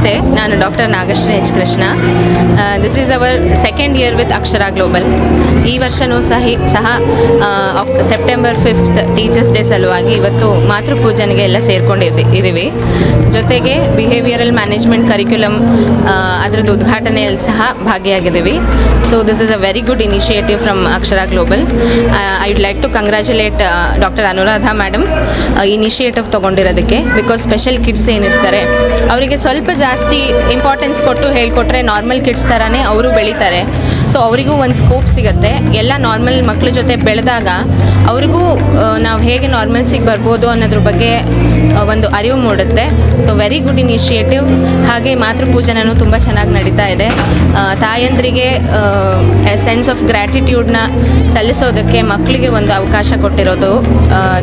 ನಮಸ್ತೆ, ನಾನು doctor Nagashree H Krishna. This is our second year with Akshara global. ಈ ವರ್ಷವೂ ಸಹ ಸೆಪ್ಟೆಂಬರ್ 5th ಟೀಚರ್ಸ್ ಡೇ ಸಲುವಾಗಿ ಇವತ್ತು ಮಾತೃಪೂಜನೆಗೆ ಎಲ್ಲ ಸೇರ್ಕೊಂಡಿದ್ದೀವಿ. ಜೊತೆಗೆ ಬಿಹೇವಿಯರಲ್ ಮ್ಯಾನೇಜ್ಮೆಂಟ್ ಕರಿಕ್ಯುಲಮ್ ಅದರದ್ದು ಉದ್ಘಾಟನೆಯಲ್ಲಿ ಸಹ ಭಾಗಿಯಾಗಿದ್ದೀವಿ. So this is a very good initiative from Akshara Global. I would like to congratulate doctor Anuradha madam initiative ತೊಗೊಂಡಿರೋದಕ್ಕೆ. ಬಿಕಾಸ್ ಸ್ಪೆಷಲ್ ಕಿಡ್ಸ್ ಏನಿರ್ತಾರೆ ಅವರಿಗೆ ಸ್ವಲ್ಪ ಜಾಸ್ತಿ ಇಂಪಾರ್ಟೆನ್ಸ್ ಕೊಟ್ಟು ಹೇಳ್ಕೊಟ್ರೆ ನಾರ್ಮಲ್ ಕಿಡ್ಸ್ ಥರನೇ ಅವರು ಬೆಳೀತಾರೆ. ಸೊ ಅವರಿಗೂ ಒಂದು ಸ್ಕೋಪ್ ಸಿಗುತ್ತೆ. ಎಲ್ಲ ನಾರ್ಮಲ್ ಮಕ್ಕಳ ಜೊತೆ ಬೆಳೆದಾಗ ಅವ್ರಿಗೂ ನಾವು ಹೇಗೆ ನಾರ್ಮಲ್ಸಿಗೆ ಬರ್ಬೋದು ಅನ್ನೋದ್ರ ಬಗ್ಗೆ ಒಂದು ಅರಿವು ಮೂಡುತ್ತೆ. So very good initiative. ಹಾಗೆ ಮಾತೃಪೂಜನೂ ತುಂಬ ಚೆನ್ನಾಗಿ ನಡೀತಾ ಇದೆ. ತಾಯಂದ್ರಿಗೆ ಸೆನ್ಸ್ ಆಫ್ ಗ್ರ್ಯಾಟಿಟ್ಯೂಡ್ನ ಸಲ್ಲಿಸೋದಕ್ಕೆ ಮಕ್ಕಳಿಗೆ ಒಂದು ಅವಕಾಶ ಕೊಟ್ಟಿರೋದು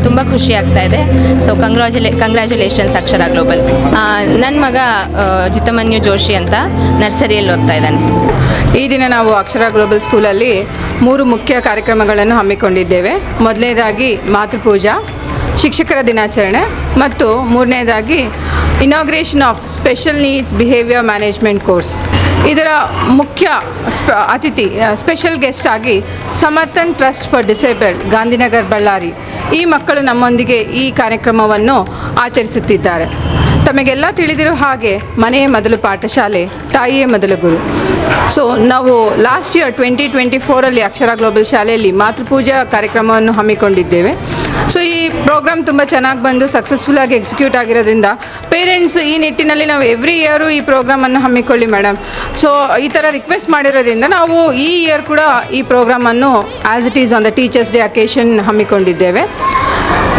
ತುಂಬ ಖುಷಿ ಆಗ್ತಾ ಇದೆ. ಸೊ ಕಂಗ್ರ್ಯಾಚುಲೇಷನ್ಸ್ ಅಕ್ಷರ ಗ್ಲೋಬಲ್. ನನ್ನ ಮಗ ಜಿತಮನ್ಯು ಜೋಶಿ ಅಂತ ನರ್ಸರಿಯಲ್ಲಿ ಓದ್ತಾ ಇದ್ದಾನೆ. ಈ ದಿನ ನಾವು ಅಕ್ಷರ ಗ್ಲೋಬಲ್ ಸ್ಕೂಲಲ್ಲಿ 3 ಮುಖ್ಯ ಕಾರ್ಯಕ್ರಮಗಳನ್ನು ಹಮ್ಮಿಕೊಂಡಿದ್ದೇವೆ. ಮೊದಲನೇದಾಗಿ ಮಾತೃಪೂಜಾ, ಶಿಕ್ಷಕರ ದಿನಾಚರಣೆ ಮತ್ತು ಮೂರನೇದಾಗಿ inauguration of special needs behaviour management course. ಇದರ ಮುಖ್ಯ ಅತಿಥಿ ಸ್ಪೆಷಲ್ ಗೆಸ್ಟ್ ಆಗಿ Samarthan trust for disabled Gandhinagar Ballari ಈ ಮಕ್ಕಳು ನಮ್ಮೊಂದಿಗೆ ಈ ಕಾರ್ಯಕ್ರಮವನ್ನು ಆಚರಿಸುತ್ತಿದ್ದಾರೆ. ತಮಗೆಲ್ಲ ತಿಳಿದಿರೋ ಹಾಗೆ ಮನೆಯೇ ಮೊದಲು ಪಾಠಶಾಲೆ, ತಾಯಿಯೇ ಮೊದಲ ಗುರು. ಸೊ ನಾವು ಲಾಸ್ಟ್ ಇಯರ್ 2024 ಅಕ್ಷರ ಗ್ಲೋಬಲ್ ಶಾಲೆಯಲ್ಲಿ ಮಾತೃಪೂಜಾ ಕಾರ್ಯಕ್ರಮವನ್ನು ಹಮ್ಮಿಕೊಂಡಿದ್ದೇವೆ. ಸೊ ಈ ಪ್ರೋಗ್ರಾಮ್ ತುಂಬ ಚೆನ್ನಾಗಿ ಬಂದು ಸಕ್ಸಸ್ಫುಲ್ಲಾಗಿ ಎಕ್ಸಿಕ್ಯೂಟ್ ಆಗಿರೋದ್ರಿಂದ ಪೇರೆಂಟ್ಸ್ ಈ ನಿಟ್ಟಿನಲ್ಲಿ ನಾವು ಎವ್ರಿ ಇಯರು ಈ ಪ್ರೋಗ್ರಾಮನ್ನು ಹಮ್ಮಿಕೊಳ್ಳಿ ಮೇಡಮ್. ಸೊ ಈ ಥರ ರಿಕ್ವೆಸ್ಟ್ ಮಾಡಿರೋದ್ರಿಂದ ನಾವು ಈ ಇಯರ್ ಕೂಡ ಈ ಪ್ರೋಗ್ರಾಮನ್ನು as it is on the teachers day occasion ಹಮ್ಮಿಕೊಂಡಿದ್ದೇವೆ.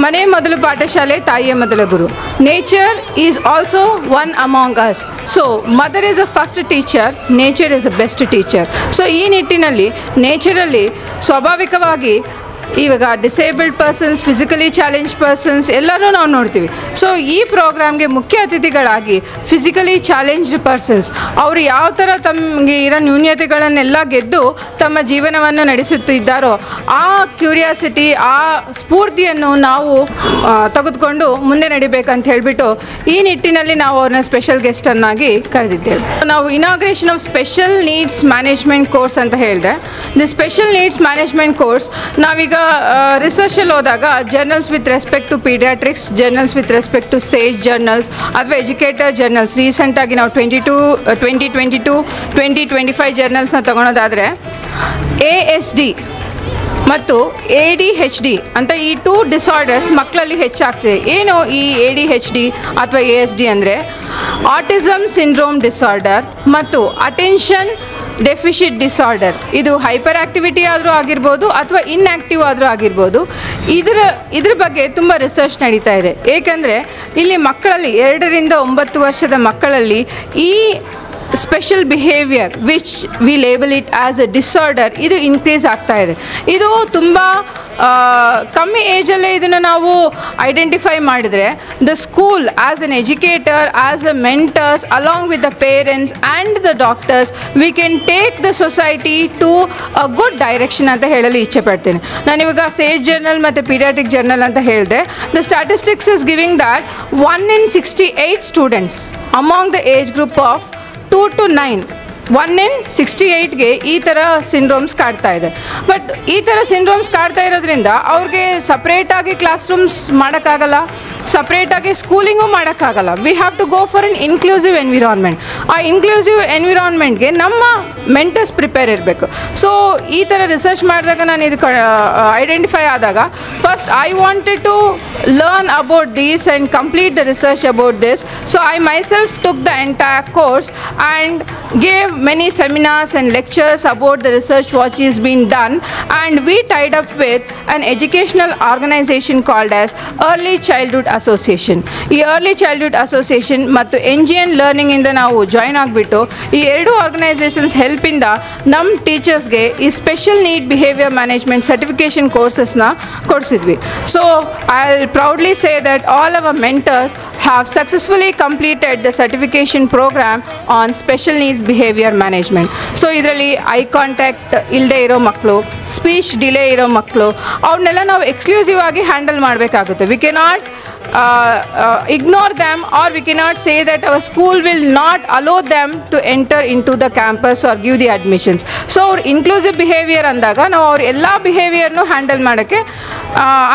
ಮನೆ ಮೊದಲು ಪಾಠಶಾಲೆ, ತಾಯಿಯ ಮೊದಲ ಗುರು. Nature is also one among us. So mother is a first teacher, nature is a best teacher. So ಈ ನಿಟ್ಟಿನಲ್ಲಿ ನೇಚರಲ್ಲಿ ಸ್ವಾಭಾವಿಕವಾಗಿ ಇವಾಗ disabled persons, physically challenge persons ಎಲ್ಲರೂ ನಾವು ನೋಡ್ತೀವಿ. ಸೊ ಈ ಪ್ರೋಗ್ರಾಮ್ಗೆ ಮುಖ್ಯ ಅತಿಥಿಗಳಾಗಿ ಫಿಸಿಕಲಿ ಚಾಲೆಂಜ್ಡ್ ಪರ್ಸನ್ಸ್ ಅವರು ಯಾವ ಥರ ತಮಗೆ ಇರೋ ನ್ಯೂನ್ಯತೆಗಳನ್ನೆಲ್ಲ ಗೆದ್ದು ತಮ್ಮ ಜೀವನವನ್ನು ನಡೆಸುತ್ತಿದ್ದಾರೋ ಆ ಕ್ಯೂರಿಯಾಸಿಟಿ, ಆ ಸ್ಫೂರ್ತಿಯನ್ನು ನಾವು ತೆಗೆದುಕೊಂಡು ಮುಂದೆ ನಡಿಬೇಕಂತ ಹೇಳಿಬಿಟ್ಟು ಈ ನಿಟ್ಟಿನಲ್ಲಿ ನಾವು ಅವ್ರನ್ನ ಸ್ಪೆಷಲ್ ಗೆಸ್ಟನ್ನಾಗಿ ಕರೆದಿದ್ದೇವೆ. ನಾವು inauguration of special needs management course ಅಂತ ಹೇಳಿದೆ. The special needs management course ನಾವೀಗ ರಿಸರ್ಚಲ್ಲಿ ಹೋದಾಗ journals with respect to paediatrics, journals with respect to Sage journals ಅಥವಾ ಎಜುಕೇಟರ್ ಜರ್ನಲ್ಸ್, ರೀಸೆಂಟಾಗಿ ನಾವು 2022-2025 ಜರ್ನಲ್ಸ್ನ ತೊಗೊಳೋದಾದರೆ ASD ಮತ್ತು ADHD ಅಂತ ಈ 2 ಡಿಸಾರ್ಡರ್ಸ್ ಮಕ್ಕಳಲ್ಲಿ ಹೆಚ್ಚಾಗ್ತಿದೆ. ಏನು ಈ ADHD ಅಥವಾ ASD ಅಂದರೆ ಆಟಿಸಮ್ ಸಿಂಡ್ರೋಮ್ ಡಿಸಾರ್ಡರ್ ಮತ್ತು ಅಟೆನ್ಷನ್ ಡೆಫಿಷಿಟ್ ಡಿಸಾರ್ಡರ್. ಇದು ಹೈಪರ್ ಆ್ಯಕ್ಟಿವಿಟಿ ಆದರೂ ಆಗಿರ್ಬೋದು ಅಥವಾ ಇನ್ಆ್ಯಕ್ಟಿವ್ ಆದರೂ ಆಗಿರ್ಬೋದು. ಇದ್ರ ಬಗ್ಗೆ ತುಂಬ ರಿಸರ್ಚ್ ನಡೀತಾ ಇದೆ. ಏಕೆಂದರೆ ಇಲ್ಲಿ ಮಕ್ಕಳಲ್ಲಿ 2 ರಿಂದ 9 ವರ್ಷದ ಮಕ್ಕಳಲ್ಲಿ ಈ special behaviour which we label it as a disorder ಇದು ಇನ್ಕ್ರೀಸ್ ಆಗ್ತಾ ಇದೆ. ಇದು ತುಂಬ ಕಮ್ಮಿ ಏಜಲ್ಲೇ ಇದನ್ನು ನಾವು ಐಡೆಂಟಿಫೈ ಮಾಡಿದರೆ the school as an educator, as a mentors along with the parents and the doctors we can take the society to a good direction ಅಂತ ಹೇಳಲು ಇಚ್ಛೆ ಪಡ್ತೇನೆ. ನಾನಿವಾಗ ಸೇಜ್ ಜರ್ನಲ್ ಮತ್ತು ಪೀಡಿಯಾಟ್ರಿಕ್ ಜರ್ನಲ್ ಅಂತ ಹೇಳಿದೆ. The statistics is giving that 1 in 68 students among the age group of 2 to 9, 1 in 68ಗೆ ಈ ಥರ ಸಿಂಡ್ರೋಮ್ಸ್ ಕಾಡ್ತಾ ಇದೆ. ಬಟ್ ಈ ಥರ ಸಿಂಡ್ರೋಮ್ಸ್ ಕಾಡ್ತಾ ಇರೋದ್ರಿಂದ ಅವ್ರಿಗೆ ಸಪ್ರೇಟಾಗಿ ಕ್ಲಾಸ್ ರೂಮ್ಸ್ ಮಾಡೋಕ್ಕಾಗಲ್ಲ, ಸಪ್ರೇಟಾಗಿ ಸ್ಕೂಲಿಂಗು ಮಾಡೋಕ್ಕಾಗಲ್ಲ. We have to go for an inclusive environment. ಆ ಇನ್ಕ್ಲೂಸಿವ್ ಎನ್ವಿರಾನ್ಮೆಂಟ್ಗೆ ನಮ್ಮ ಮೆಂಟರ್ಸ್ ಪ್ರಿಪೇರ್ ಇರಬೇಕು. ಸೊ ಈ ಥರ ರಿಸರ್ಚ್ ಮಾಡಿದಾಗ ನಾನು ಇದು ಐಡೆಂಟಿಫೈ ಆದಾಗ first I wanted to learn about these and complete the research about this. So I myself took the entire course and gave many seminars and lectures about the research what is being done, and we tied up with an educational organization called as Early Childhood Association. ಈ Early Childhood Association ಮತ್ತು NGN Learning ಇಂದ ನಾವು join ಆಗಿಬಿಟ್ಟು ಈ 2 organisations ಹೆಲ್ಪಿಂದ ನಮ್ಮ ಟೀಚರ್ಸ್ಗೆ ಈ special need behaviour management certification ಕೋರ್ಸಸ್ನ ಕೊಡಿಸಿದ್ವಿ. So I will proudly say that all our mentors have successfully completed the certification program on special needs behavior management. So ಇದರಲ್ಲಿ ಐ ಕಾಂಟ್ಯಾಕ್ಟ್ ಇಲ್ಲದೆ ಇರೋ ಮಕ್ಕಳು, ಸ್ಪೀಚ್ ಡಿಲೇ ಇರೋ ಮಕ್ಕಳು, ಅವನ್ನೆಲ್ಲ ನಾವು ಎಕ್ಸ್ಕ್ಲೂಸಿವ್ ಆಗಿ ಹ್ಯಾಂಡಲ್ ಮಾಡಬೇಕಾಗುತ್ತೆ. We cannot ignore them, or we cannot say that our school will not allow them to enter into the campus or give the admissions. So our inclusive behavior ಅಂದಾಗ ನಾವು ಅವ್ರ ಎಲ್ಲ ಬಿಹೇವಿಯರ್ನು ಹ್ಯಾಂಡಲ್ ಮಾಡೋಕ್ಕೆ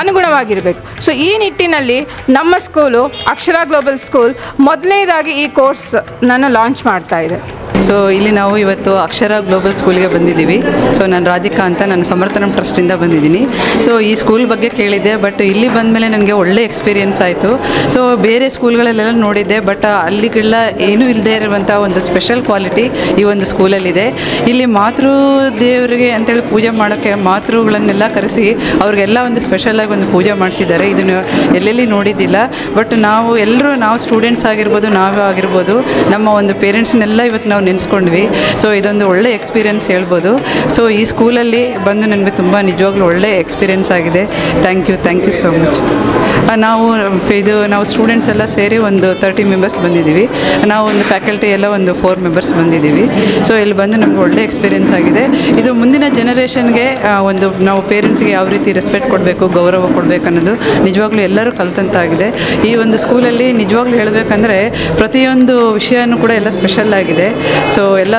ಅನುಗುಣವಾಗಿರಬೇಕು. So ಈ ನಿಟ್ಟಿನಲ್ಲಿ ನಮ್ಮ school ಅಕ್ಷರ Global school ಮೊದಲನೇದಾಗಿ ಈ ಕೋರ್ಸ್ ನಾನು ಲಾಂಚ್ ಮಾಡ್ತಾ ಇದೆ. ಸೊ ಇಲ್ಲಿ ನಾವು ಇವತ್ತು ಅಕ್ಷರ ಗ್ಲೋಬಲ್ ಸ್ಕೂಲ್ಗೆ ಬಂದಿದ್ದೀವಿ. ಸೊ ನಾನು ರಾಧಿಕಾ ಅಂತ, ನಾನು ಸಮರ್ಥನಂ ಟ್ರಸ್ಟಿಂದ ಬಂದಿದ್ದೀನಿ. ಸೊ ಈ ಸ್ಕೂಲ್ ಬಗ್ಗೆ ಕೇಳಿದ್ದೆ, ಬಟ್ ಇಲ್ಲಿ ಬಂದಮೇಲೆ ನನಗೆ ಒಳ್ಳೆ ಎಕ್ಸ್ಪೀರಿಯೆನ್ಸ್ ಆಯಿತು. ಸೊ ಬೇರೆ ಸ್ಕೂಲ್ಗಳಲ್ಲೆಲ್ಲ ನೋಡಿದ್ದೆ, ಬಟ್ ಅಲ್ಲಿಗೆಲ್ಲ ಏನೂ ಇಲ್ಲದೆ ಇರುವಂಥ ಒಂದು ಸ್ಪೆಷಲ್ ಕ್ವಾಲಿಟಿ ಈ ಒಂದು ಸ್ಕೂಲಲ್ಲಿದೆ. ಇಲ್ಲಿ ಮಾತೃ ದೇವರಿಗೆ ಅಂತೇಳಿ ಪೂಜೆ ಮಾಡೋಕ್ಕೆ ಮಾತೃಗಳನ್ನೆಲ್ಲ ಕರೆಸಿ ಅವ್ರಿಗೆಲ್ಲ ಒಂದು ಸ್ಪೆಷಲಾಗಿ ಒಂದು ಪೂಜೆ ಮಾಡಿಸಿದ್ದಾರೆ. ಇದನ್ನು ಎಲ್ಲೆಲ್ಲಿ ನೋಡಿದ್ದಿಲ್ಲ. ಬಟ್ ನಾವು ಎಲ್ಲರೂ, ನಾವು ಸ್ಟೂಡೆಂಟ್ಸ್ ಆಗಿರ್ಬೋದು, ನಾವೇ ಆಗಿರ್ಬೋದು, ನಮ್ಮ ಒಂದು ಪೇರೆಂಟ್ಸ್ನೆಲ್ಲ ಇವತ್ತು ನಾವು ನೆನೆಸ್ಕೊಂಡ್ವಿ. ಸೊ ಇದೊಂದು ಒಳ್ಳೆ ಎಕ್ಸ್ಪೀರಿಯೆನ್ಸ್ ಹೇಳ್ಬೋದು. ಸೊ ಈ ಸ್ಕೂಲಲ್ಲಿ ಬಂದು ನನಗೆ ತುಂಬ ನಿಜವಾಗ್ಲೂ ಒಳ್ಳೆ ಎಕ್ಸ್ಪೀರಿಯೆನ್ಸ್ ಆಗಿದೆ. Thank you so much. ನಾವು ಸ್ಟೂಡೆಂಟ್ಸ್ ಎಲ್ಲ ಸೇರಿ ಒಂದು 30 ಮೆಂಬರ್ಸ್ ಬಂದಿದ್ದೀವಿ. ನಾವು ಒಂದು ಫ್ಯಾಕಲ್ಟಿ ಎಲ್ಲ ಒಂದು 4 ಮೆಂಬರ್ಸ್ ಬಂದಿದ್ದೀವಿ. ಸೊ ಇಲ್ಲಿ ಬಂದು ನಮ್ಗೆ ಒಳ್ಳೆ ಎಕ್ಸ್ಪೀರಿಯೆನ್ಸ್ ಆಗಿದೆ. ಇದು ಮುಂದಿನ ಜನರೇಷನ್ಗೆ ಒಂದು ನಾವು ಪೇರೆಂಟ್ಸ್ಗೆ ಯಾವ ರೀತಿ ರೆಸ್ಪೆಕ್ಟ್ ಕೊಡಬೇಕು, ಗೌರವ ಕೊಡಬೇಕು ಅನ್ನೋದು ನಿಜವಾಗ್ಲೂ ಎಲ್ಲರೂ ಕಲ್ತಂತಾಗಿದೆ. ಈ ಒಂದು ಸ್ಕೂಲಲ್ಲಿ ನಿಜವಾಗ್ಲೂ ಹೇಳಬೇಕಂದ್ರೆ ಪ್ರತಿಯೊಂದು ವಿಷಯನೂ ಕೂಡ ಎಲ್ಲ ಸ್ಪೆಷಲ್ ಆಗಿದೆ. ಸೊ ಎಲ್ಲ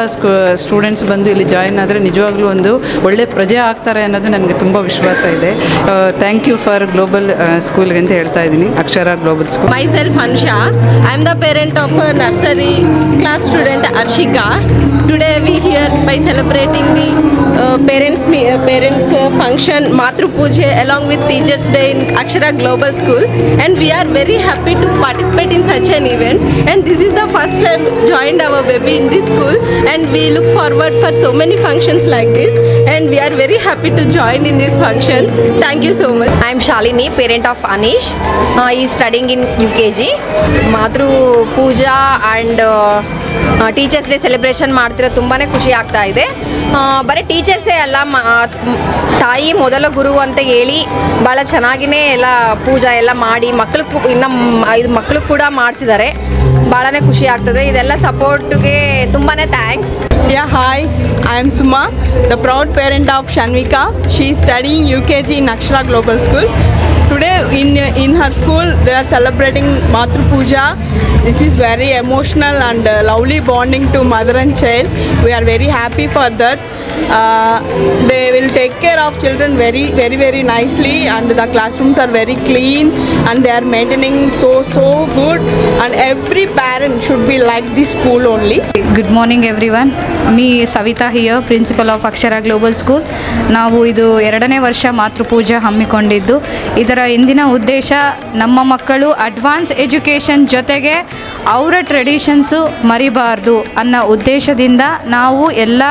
ಸ್ಟೂಡೆಂಟ್ಸ್ ಬಂದು ಇಲ್ಲಿ ಜಾಯಿನ್ ಆದರೆ ನಿಜವಾಗ್ಲೂ ಒಂದು ಒಳ್ಳೆ ಪ್ರಜೆ ಆಗ್ತಾರೆ ಅನ್ನೋದು ನನಗೆ ತುಂಬ ವಿಶ್ವಾಸ ಇದೆ. ಥ್ಯಾಂಕ್ ಯು ಫಾರ್ ಗ್ಲೋಬಲ್ ಸ್ಕೂಲ್ಗೆ ಅಂತ ಹೇಳ್ತಾ ಇದ್ದೀನಿ, Akshara Global school. Myself Ansha. I am the parent of a nursery class student Arshika. Today we here by celebrating the parents function Matru Puja along with Teachers Day in Akshara Global School, and we are very happy to participate in such an event. And this is the first time joined our baby in this school, and we look forward for so many functions like this, and we are very happy to join in this function. Thank you so much. I am Shalini, parent of Anish. He is studying in UKG. Matru Puja and teachers day celebration ಮಾಡ್ತಿರೋ ತುಂಬಾ ಖುಷಿ ಆಗ್ತಾ ಇದೆ. ಬರೀ ಟೀಚರ್ಸೇ ಅಲ್ಲ, ತಾಯಿ ಮೊದಲ ಗುರು ಅಂತ ಹೇಳಿ ಭಾಳ ಚೆನ್ನಾಗಿಯೇ ಎಲ್ಲ ಪೂಜಾ ಎಲ್ಲ ಮಾಡಿ ಮಕ್ಕಳು ಕೂಡ ಮಾಡಿಸಿದ್ದಾರೆ. ಭಾಳನೇ ಖುಷಿ ಆಗ್ತದೆ. ಇದೆಲ್ಲ ಸಪೋರ್ಟ್ಗೆ ತುಂಬಾ thanks. Yeah, hi, I am Suma, the proud parent of Shanvika. She is studying UKG in Akshara Global School. Today in her school they are celebrating Matru Puja. This is very emotional and lovely bonding to mother and child. We are very happy for that. They will take care of children very nicely, and the classrooms are very clean and they are maintaining so good, and every parent should be like this school only. Good morning everyone. Me Savita here, principal of Akshara Global School. ನಾವು ಇದು 2ನೇ ವರ್ಷ ಮಾತೃಪೂಜೆ ಹಮ್ಮಿಕೊಂಡಿದ್ದು. ಇದರ ಇಂದಿನ ಉದ್ದೇಶ ನಮ್ಮ ಮಕ್ಕಳು ಅಡ್ವಾನ್ಸ್ ಎಜುಕೇಷನ್ ಜೊತೆಗೆ ಅವರ ಟ್ರೆಡಿಷನ್ಸು ಮರಿಬಾರ್ದು ಅನ್ನೋ ಉದ್ದೇಶದಿಂದ ನಾವು ಎಲ್ಲ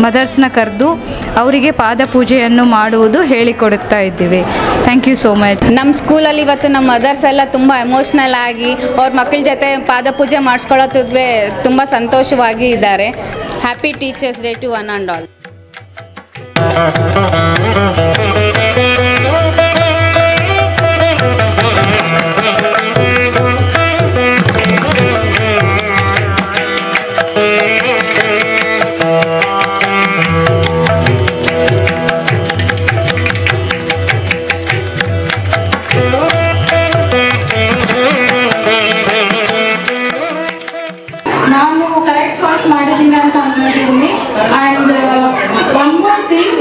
ಮದರ್ಸ್ನ ಕರೆದು ಅವರಿಗೆ ಪಾದಪೂಜೆಯನ್ನು ಮಾಡುವುದು ಹೇಳಿಕೊಡುತ್ತಾ ಇದ್ದೀವಿ. Thank you so much. ನಮ್ಮ ಸ್ಕೂಲಲ್ಲಿ ಇವತ್ತು ನಮ್ಮ ಮದರ್ಸ್ ಎಲ್ಲ ತುಂಬ ಎಮೋಷ್ನಲ್ ಆಗಿ ಅವ್ರ ಮಕ್ಕಳ ಜೊತೆ ಪಾದಪೂಜೆ ಮಾಡಿಸ್ಕೊಳ್ಳೋದಿದ್ವಿ ತುಂಬ ಸಂತೋಷವಾಗಿ ಇದ್ದಾರೆ. Happy teachers day to one and all. ನಾನು ಕರೆಕ್ಟ್ ಚಾಯ್ಸ್ ಮಾಡಿದ್ದೀನಿ ಅಂತ ಅಂದ್ಕೊಂಡಿದ್ದೀನಿ. ಆ್ಯಂಡ್ ಒನ್ ಮೋರ್ ಥಿಂಗ್,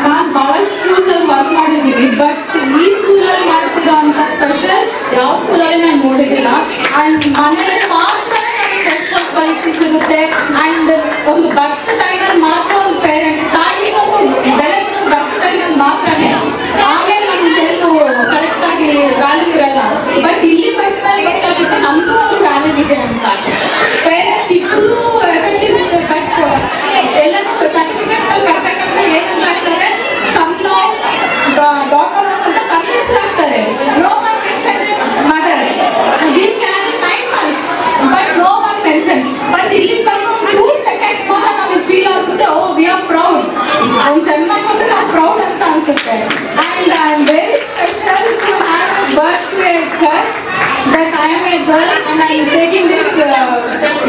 ನಾನು ಭಾಳಷ್ಟು ಸ್ಕೂಲ್ಸಲ್ಲಿ ವರ್ಕ್ ಮಾಡಿದ್ದೀನಿ, ಬಟ್ ಈ ಸ್ಕೂಲಲ್ಲಿ ಮಾಡ್ತಿರೋ ಅಂಥ ಸ್ಪೆಷಲ್ ಯಾವ ಸ್ಕೂಲಲ್ಲಿ ನಾನು ನೋಡಿದ್ದೀರ. ಆ್ಯಂಡ್ ಮನೇಲಿ ಮಾತ್ರ ನಮಗೆ ರೆಸ್ಪಾನ್ಸಿಬಿಲಿಟಿ ಸಿಗುತ್ತೆ. ಆ್ಯಂಡ್ ಒಂದು ಬರ್ತ್ ಟೈಮಲ್ಲಿ ಮಾತ್ರ ಒಂದು ಪೇರೆಂಟ್ ತಾಯಿಗೆ ಒಂದು ಬೆಲೆ ಬರ್ತ್ ಟೈಮಲ್ಲಿ ಮಾತ್ರನೇ, ಆಮೇಲೆ ನಮ್ಗೆಲ್ಲೂ ಕರೆಕ್ಟಾಗಿ ವ್ಯಾಲ್ಯೂ ಇರಲ್ಲ. ಬಟ್ ಇಲ್ಲಿ ಬಂದ ಮೇಲೆ ಗೊತ್ತಾಗುತ್ತೆ ನಮ್ಮದು ಒಂದು ವ್ಯಾಲ್ಯೂ ಇದೆ ಅಂತ. ಪೇರೆಂಟ್ಸ್ ಇಬ್ಬರದು ಎಫೆಕ್ಟ್ ಇರುತ್ತೆ, ಬಟ್ ಎಲ್ಲನೂ ಸರ್ಟಿಫಿಕೇಟ್ಸ್ ಅಲ್ಲಿ ಬರ್ಬೇಕಂದ್ರೆ ಏನಂತ ಆಗ್ತಾರೆ, ಸನ್ ಆಫ್ ಡಾಟರ್ ಅಂತ ಕನ್ವಿನ್ಸ್ರಾಗ್ತಾರೆ. No one mention mother, we can 9 months, but no one mention. But ಇಲ್ಲಿ ಬಂದು 2 seconds ಮಾತ್ರ ನಮಗೆ ಫೀಲ್ ಆಗುತ್ತೆ, ಓ ವಿ ಆರ್ ಪ್ರೌಡ್, ಅವ್ನು ಜನ್ಮ ಕೊಟ್ಟು ನಾವು ಪ್ರೌಡ್ ಅಂತ ಅನ್ಸುತ್ತೆ. And I am very special to have a birth to a girl, that I am a girl and I am taking this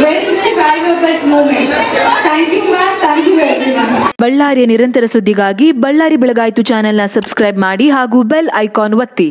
very valuable moment. Thank you ma'am, thank you everyone. ಬಳ್ಳಾರಿಯ ನಿರಂತರ ಸುದ್ದಿಗಾಗಿ ಬಳ್ಳಾರಿ ಬೆಳಗಾಯಿತು ಚಾನೆಲ್ನ subscribe ಮಾಡಿ ಹಾಗೂ bell icon ಒತ್ತಿ.